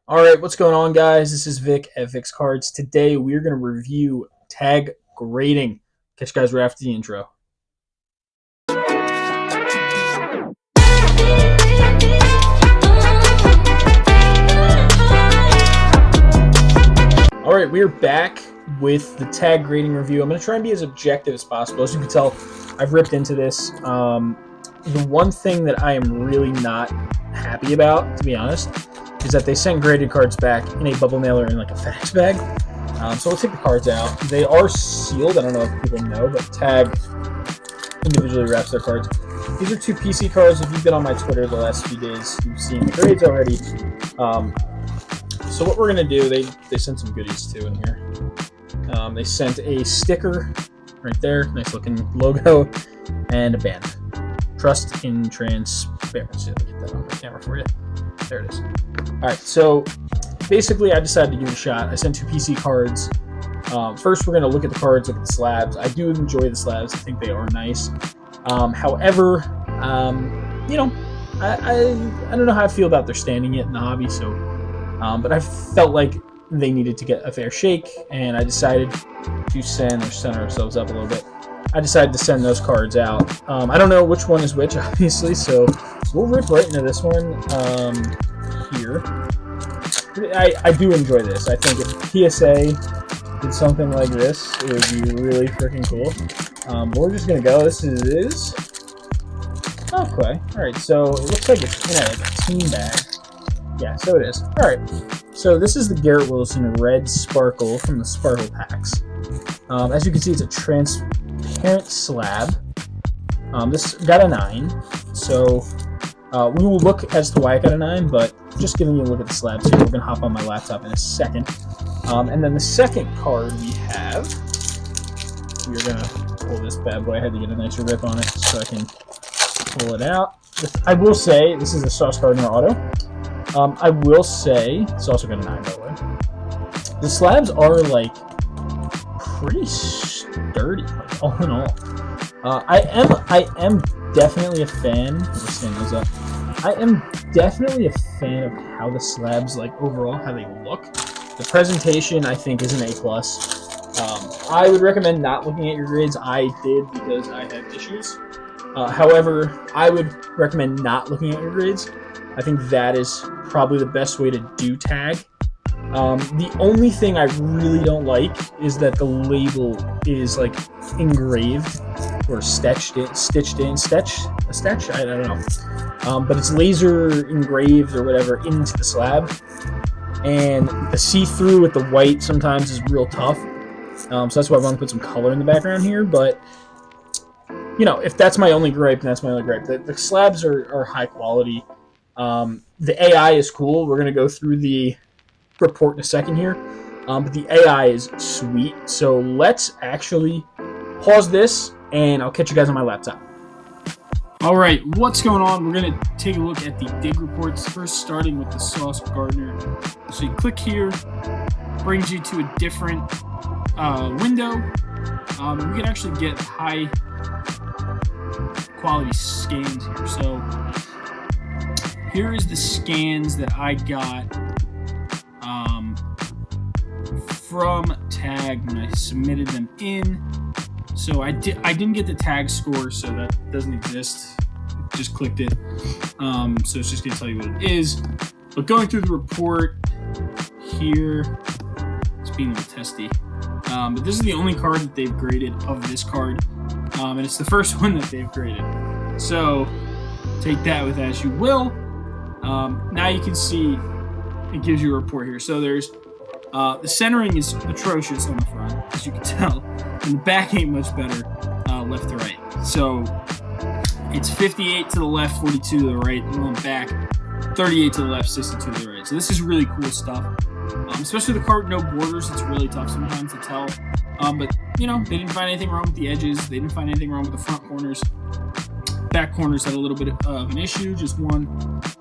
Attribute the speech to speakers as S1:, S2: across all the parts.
S1: All right, what's going on, guys? This is Vic at Vic's Cards. Today, we're going to review tag grading. Catch you guys right after the intro. All right, we're back with the tag grading review. I'm going to try and be as objective as possible. As you can tell, I've ripped into this. The one thing that I am really not happy about, to be honest, is that they sent graded cards back in a bubble mailer in like a FedEx bag. So we'll take the cards out. They are sealed. I don't know if people know, but Tag individually wraps their cards. These are two PC cards. If you've been on my Twitter the last few days, you've seen the grades already. So what we're going to do, they sent some goodies too in here. They sent a sticker right there, nice looking logo, and a band. Trust in transparency. Let me get that on the camera for you. There it is. All right, so basically I decided to give it a shot. I sent two PC cards. First, we're going to look at the cards, look at the slabs. I do enjoy the slabs. I think they are nice. However, I don't know how I feel about their standing yet in the hobby, so but I felt like they needed to get a fair shake, and I decided to center ourselves up a little bit. I decided to send those cards out. I don't know which one is which, obviously, so we'll rip right into this one here. I do enjoy this. I think if PSA did something like this, it would be really freaking cool. But we're just going to go. This is... Okay. Alright, so it looks like it's in like a team bag. Yeah, so it is. Alright, so this is the Garrett Wilson Red Sparkle from the Sparkle Packs. As you can see, it's a transparent slab. This got a 9, so we will look as to why it got a 9, but just giving you a look at the slabs here. We're going to hop on my laptop in a second. And then the second card we have, we're going to pull this bad boy. I had to get a nicer rip on it so I can pull it out. I will say, this is a Sauce Gardner auto. I will say, it's also got a 9, by the way. The slabs are, like, pretty sturdy, like, all in all. I am definitely a fan. Let's stand those up. I am definitely a fan of how the slabs, like, overall, how they look. The presentation, I think, is an A+. I would recommend not looking at your grades. I did because I had issues. However, I would recommend not looking at your grades. I think that is probably the best way to do tag. The only thing I really don't like is that the label is like engraved or stitched in. I don't know. But it's laser engraved or whatever into the slab. And the see-through with the white sometimes is real tough. So that's why I want to put some color in the background here. But, you know, if that's my only gripe, then that's my only gripe. The slabs are high quality. The AI is cool. We're going to go through the report in a second here. But the AI is sweet. So let's actually pause this, and I'll catch you guys on my laptop. All right, what's going on? We're going to take a look at the dig reports, first starting with the Sauce Gardner. So you click here, brings you to a different window. We can actually get high quality scans here. So here is the scans that I got from Tag when I submitted them in. So I didn't get the tag score, so that doesn't exist. Just clicked it. So it's just going to tell you what it is. But going through the report here, it's being a little testy. But this is the only card that they've graded of this card. And it's the first one that they've graded. So take that with as you will. Now you can see it gives you a report here. So there's the centering is atrocious on the front, as you can tell. And the back ain't much better left to right. So it's 58 to the left, 42 to the right, and on the back, 38 to the left, 62 to the right. So this is really cool stuff. Especially the card no borders, it's really tough sometimes to tell. But, you know, they didn't find anything wrong with the edges. They didn't find anything wrong with the front corners. Back corners had a little bit of an issue, just one,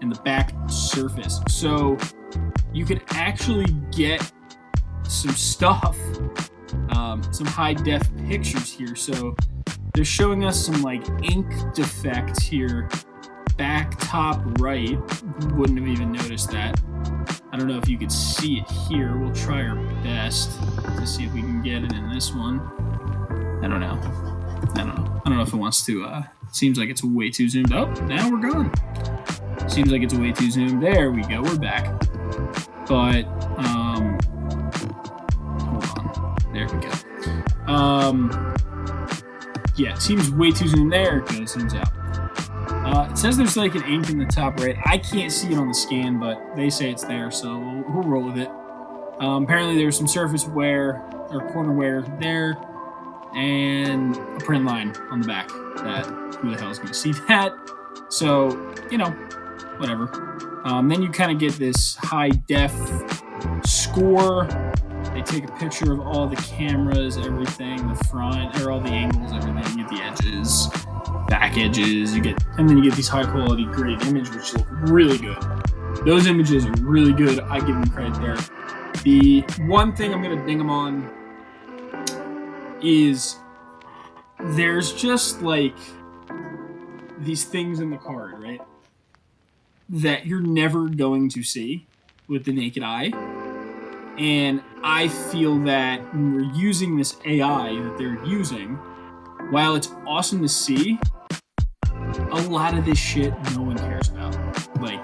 S1: and the back surface. So you could actually get some stuff, some high-def pictures here. So they're showing us some, like, ink defect here. Back top right, wouldn't have even noticed that. I don't know if you could see it here. We'll try our best to see if we can get it in this one. I don't know if it wants to. Seems like it's way too zoomed. Oh, now we're gone. Seems like it's way too zoomed. There we go. We're back. But hold on. There we go. Yeah, it seems way too zoomed. There it goes. Zooms out. It says there's like an ink in the top right. I can't see it on the scan, but they say it's there, so we'll roll with it. Apparently there's some surface wear or corner wear there, and a print line on the back. That who the hell is going to see that? So whatever. Then you kind of get this high def score. They take a picture of all the cameras, everything, the front, or all the angles, everything. You get the edges, back edges. And then you get these high quality graded images, which look really good. Those images are really good. I give them credit there. The one thing I'm gonna ding them on is there's just like these things in the card, right, that you're never going to see with the naked eye. And I feel that when we're using this AI that they're using, while it's awesome to see, a lot of this shit no one cares about. Like,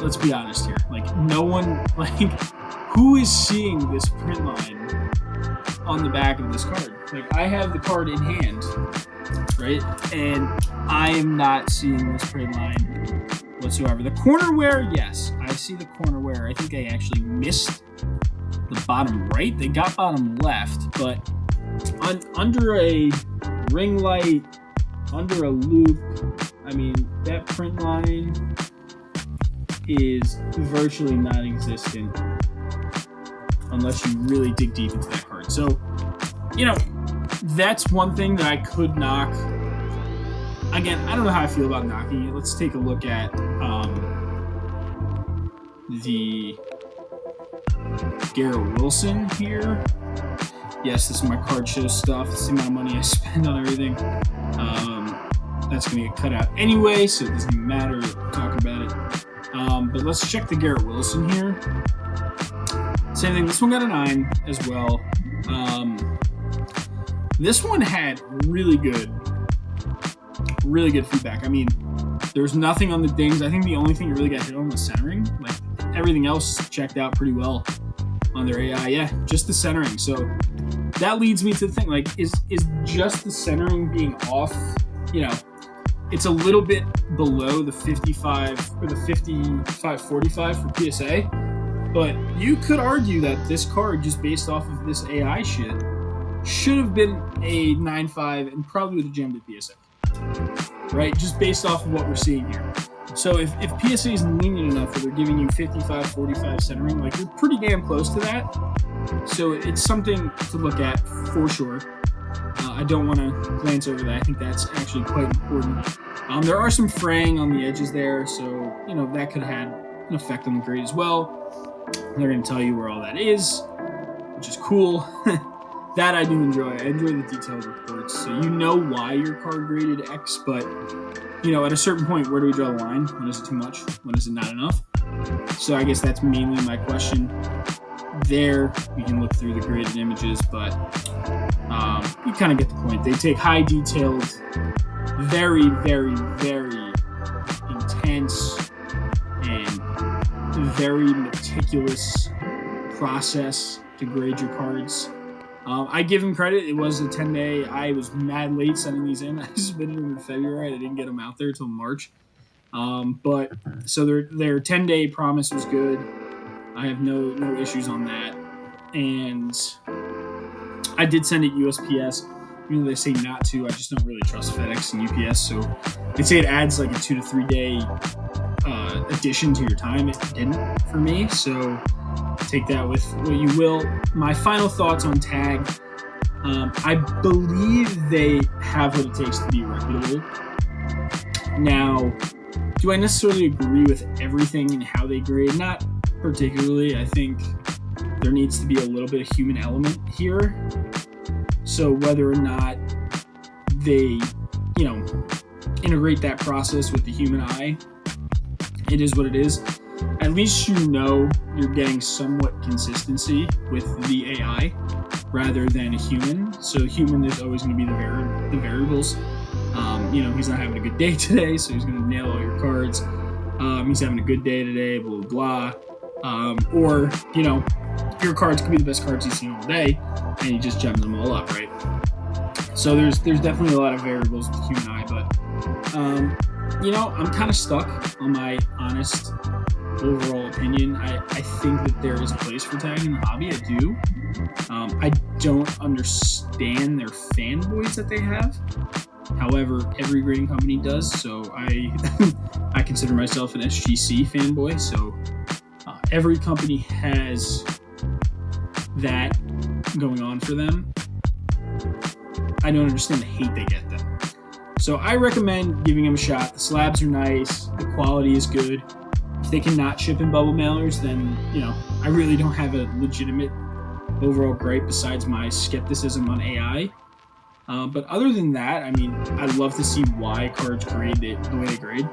S1: let's be honest here. Like, no one, like, who is seeing this print line on the back of this card? Like, I have the card in hand, right? And I am not seeing this print line whatsoever. The corner wear, yes, I see the corner wear. I think they actually missed the bottom right. They got bottom left, but under a ring light, under a loop, I mean, that print line is virtually non-existent unless you really dig deep into that card. So, that's one thing that I could knock. Again, I don't know how I feel about knocking it. Let's take a look at the Garrett Wilson here. Yes, this is my card show stuff. It's the amount of money I spend on everything. That's going to get cut out anyway, so it doesn't even matter talking about it. But let's check the Garrett Wilson here. Same thing. This one got a 9 as well. This one had really good feedback. I mean, there's nothing on the dings. I think the only thing you really got hit on was centering. Like, everything else checked out pretty well on their AI. Yeah, just the centering. So that leads me to think, like, is just the centering being off, it's a little bit below the 55 or the 55-45 for PSA, but you could argue that this card, just based off of this AI shit, should have been a 9.5 and probably would have jammed at PSA. Right? Just based off of what we're seeing here. So if PSA is lenient enough where they're giving you 55-45 centering, like, you're pretty damn close to that. So it's something to look at for sure. I don't want to glance over that. I think that's actually quite important. There are some fraying on the edges there, so that could have had an effect on the grade as well. They're going to tell you where all that is, which is cool. That I do enjoy. I enjoy the detailed reports, so you know why your card graded X, but at a certain point, where do we draw the line? When is it too much? When is it not enough? So I guess that's mainly my question. There, we can look through the graded images, but you kind of get the point. They take high detailed, very, very, very intense and very meticulous process to grade your cards. I give him credit. It was a 10-day. I was mad late sending these in. I submitted them in February. I didn't get them out there till March. But so their 10-day promise was good. I have no issues on that. And I did send it USPS. Even though they say not to, I just don't really trust FedEx and UPS. So they say it adds like a 2 to 3 day addition to your time. It didn't for me. So take that with what you will. My final thoughts on Tag. I believe they have what it takes to be reputable. Now, do I necessarily agree with everything and how they grade? Not particularly. I think there needs to be a little bit of human element here. So whether or not they, integrate that process with the human eye, it is what it is.
S2: at least you know you're getting somewhat consistency with the AI rather than a human. So human, there's always going to be the variables. He's not having a good day today, so he's going to nail all your cards. He's having a good day today, blah, blah, blah. Or, your cards could be the best cards he's seen all day, and he just gems them all up, right? So there's definitely a lot of variables with the human eye, but, I'm kind of stuck on my honest overall opinion. I think that there is a place for tag in the hobby. I do. I don't understand their fanboys that they have. However, every grading company does, so I consider myself an SGC fanboy. So every company has that going on for them. I don't understand the hate they get though. So I recommend giving them a shot. The slabs are nice. The quality is good. If they cannot ship in bubble mailers, then, I really don't have a legitimate overall gripe besides my skepticism on AI. But other than that, I'd love to see why cards grade the way they grade.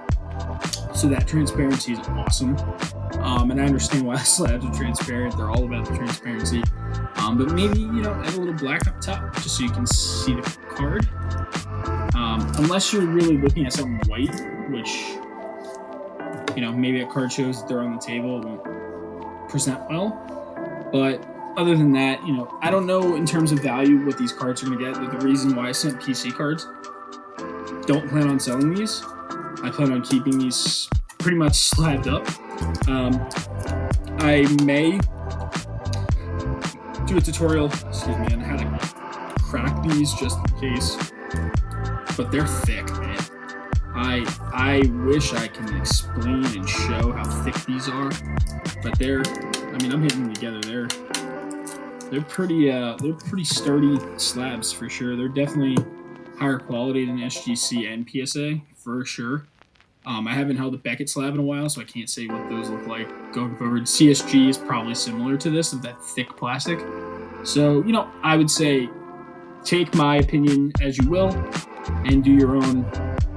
S2: So that transparency is awesome. And I understand why slabs are transparent. They're all about the transparency. But maybe, add a little black up top just so you can see the card. Unless you're really looking at something white, which, maybe at card shows that they're on the table, it won't present well. But other than that, I don't know in terms of value what these cards are going to get. The reason why I sent PC cards, don't plan on selling these. I plan on keeping these pretty much slabbed up. I may do a tutorial, on how to crack these just in case. But they're thick, man. I wish I can explain and show how thick these are. But I'm hitting them together. They're pretty sturdy slabs for sure. They're definitely higher quality than SGC and PSA for sure. I haven't held a Beckett slab in a while, so I can't say what those look like going forward. CSG is probably similar to this, of that thick plastic. So, I would say take my opinion as you will and do your own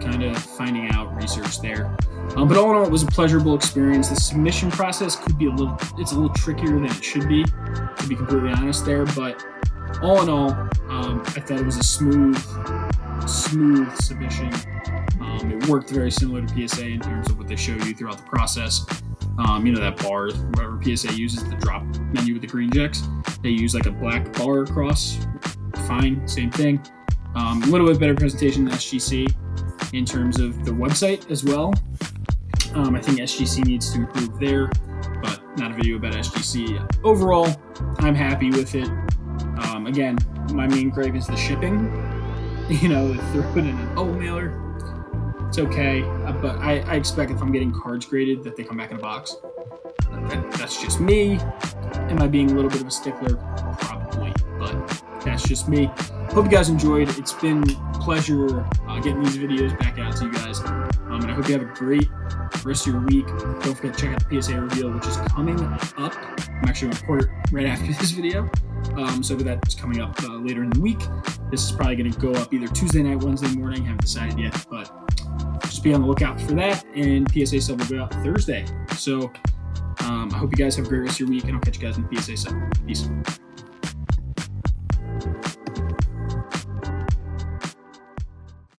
S2: kind of finding out research there. But all in all, it was a pleasurable experience. The submission process could be a little trickier than it should be, to be completely honest there. But all in all, I thought it was a smooth submission. It worked very similar to PSA in terms of what they show you throughout the process. That bar, whatever PSA uses, the drop menu with the green checks, they use like a black bar across. Fine, same thing. A little bit better presentation than SGC in terms of the website as well. I think SGC needs to improve there, but not a video about SGC. Overall, I'm happy with it. Again, my main gripe is the shipping. They throw it in an O mailer. It's okay, but I expect if I'm getting cards graded that they come back in a box. That's just me. Am I being a little bit of a stickler? Probably, but that's just me. Hope you guys enjoyed. It's been a pleasure getting these videos back out to you guys. And I hope you have a great rest of your week. Don't forget to check out the PSA reveal, which is coming up. I'm actually going to record it right after this video. So that's coming up later in the week. This is probably going to go up either Tuesday night, Wednesday morning. Haven't decided yet, but just be on the lookout for that. And PSA sub will go out Thursday. So I hope you guys have a great rest of your week, and I'll catch you guys in the PSA sub. Peace.